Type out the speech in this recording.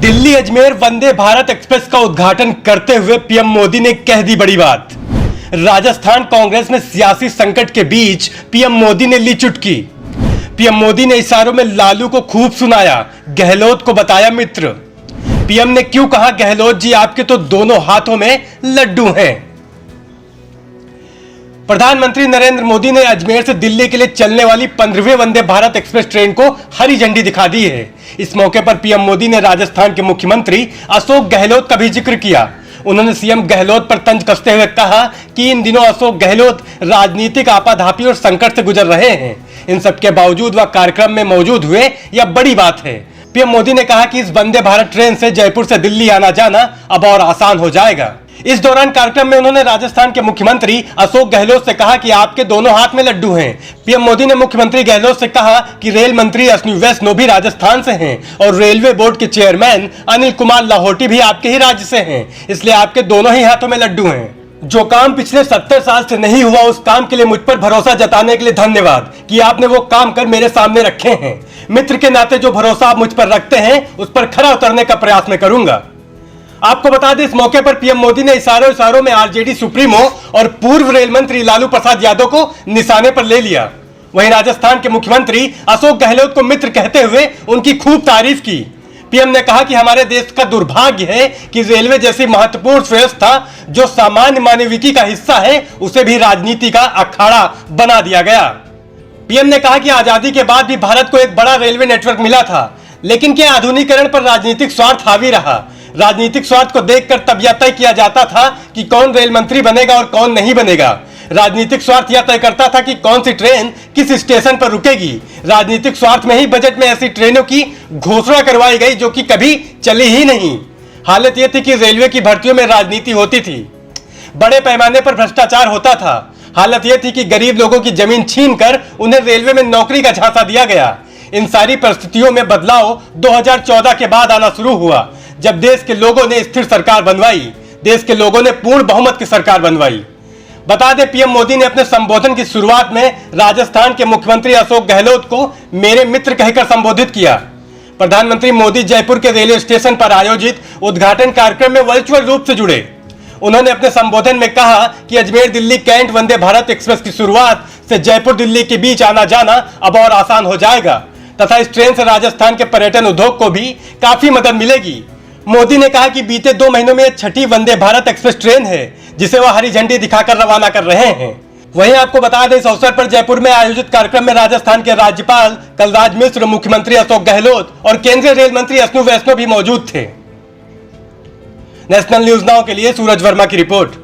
Delhi Ajmer Vande Bharat express का उद्घाटन करते हुए पीएम मोदी ने कह दी बड़ी बात। राजस्थान कांग्रेस में सियासी संकट के बीच पीएम मोदी ने ली चुटकी। पीएम मोदी ने इशारों में लालू को खूब सुनाया, गहलोत को बताया मित्र। पीएम ने क्यों कहा गहलोत जी आपके तो दोनों हाथों में लड्डू हैं। प्रधानमंत्री नरेंद्र मोदी ने अजमेर से दिल्ली के लिए चलने वाली 15वें वंदे भारत एक्सप्रेस ट्रेन को हरी झंडी दिखा दी है। इस मौके पर पीएम मोदी ने राजस्थान के मुख्यमंत्री अशोक गहलोत का भी जिक्र किया। उन्होंने सीएम गहलोत पर तंज कसते हुए कहा कि इन दिनों अशोक गहलोत राजनीतिक आपाधापी और संकट से गुजर रहे हैं। इन सबके बावजूद वह कार्यक्रम में मौजूद हुए, यह बड़ी बात है। पीएम मोदी ने कहा कि इस वंदे भारत ट्रेन से जयपुर से दिल्ली आना जाना अब और आसान हो जाएगा। इस दौरान कार्यक्रम में उन्होंने राजस्थान के मुख्यमंत्री अशोक गहलोत से कहा कि आपके दोनों हाथ में लड्डू हैं। पीएम मोदी ने मुख्यमंत्री गहलोत से कहा कि रेल मंत्री अश्विनी वैष्णव भी राजस्थान से हैं और रेलवे बोर्ड के चेयरमैन अनिल कुमार लाहौटी भी आपके ही राज्य से हैं, इसलिए आपके दोनों ही हाथों में लड्डू हैं। जो काम पिछले 70 साल से नहीं हुआ, उस काम के लिए मुझ पर भरोसा जताने के लिए धन्यवाद कि आपने वो काम कर मेरे सामने रखे हैं। मित्र के नाते जो भरोसा आप मुझ पर रखते हैं, उस पर खरा उतरने का प्रयास मैं करूंगा। आपको बता दें, इस मौके पर पीएम मोदी ने इशारों में आरजेडी सुप्रीमो और पूर्व रेल मंत्री लालू प्रसाद यादव को निशाने पर ले लिया। वहीं राजस्थान के मुख्यमंत्री अशोक गहलोत को मित्र कहते हुए उनकी खूब तारीफ की। पीएम ने कहा कि हमारे देश का दुर्भाग्य है कि रेलवे जैसी महत्वपूर्ण व्यवस्था जो सामान्य मानविकी का हिस्सा है, उसे भी राजनीति का अखाड़ा बना दिया गया। पीएम ने कहा कि आजादी के बाद भी भारत को एक बड़ा रेलवे नेटवर्क मिला था, लेकिन क्या आधुनिकीकरण पर राजनीतिक स्वार्थ हावी रहा। राजनीतिक स्वार्थ को देखकर तब यह तय किया जाता था कि कौन रेल मंत्री बनेगा और कौन नहीं बनेगा। राजनीतिक स्वार्थ यह तय करता था कि कौन सी ट्रेन किस स्टेशन पर रुकेगी। राजनीतिक स्वार्थ में ही बजट में ऐसी ट्रेनों की घोषणा करवाई गई जो कि कभी चली ही नहीं। हालत यह थी कि रेलवे की भर्तियों में राजनीति होती थी, बड़े पैमाने पर भ्रष्टाचार होता था। हालत यह थी कि गरीब लोगों की जमीन छीनकर उन्हें रेलवे में नौकरी का झांसा दिया गया। इन सारी परिस्थितियों में बदलाव 2014 के बाद आना शुरू हुआ, जब देश के लोगों ने स्थिर सरकार बनवाई, देश के लोगों ने पूर्ण बहुमत की सरकार बनवाई। बता दें, पीएम मोदी ने अपने संबोधन की शुरुआत में राजस्थान के मुख्यमंत्री अशोक गहलोत को मेरे मित्र कहकर संबोधित किया। प्रधानमंत्री मोदी जयपुर के रेलवे स्टेशन पर आयोजित उद्घाटन कार्यक्रम में वर्चुअल रूप से जुड़े। उन्होंने अपने संबोधन में कहा कि अजमेर दिल्ली कैंट वंदे भारत एक्सप्रेस की शुरुआत से जयपुर दिल्ली के बीच आना जाना अब और आसान हो जाएगा तथा इस ट्रेन से राजस्थान के पर्यटन उद्योग को भी काफी मदद मिलेगी। मोदी ने कहा कि बीते 2 महीनों में 6ठी वंदे भारत एक्सप्रेस ट्रेन है, जिसे वह हरी झंडी दिखाकर रवाना कर रहे हैं। वहीं आपको बता दें, इस अवसर पर जयपुर में आयोजित कार्यक्रम में राजस्थान के राज्यपाल कलराज मिश्र, मुख्यमंत्री अशोक गहलोत और केंद्रीय रेल मंत्री अश्विनी वैष्णव भी मौजूद थे। नेशनल न्यूज नाउ के लिए सूरज वर्मा की रिपोर्ट।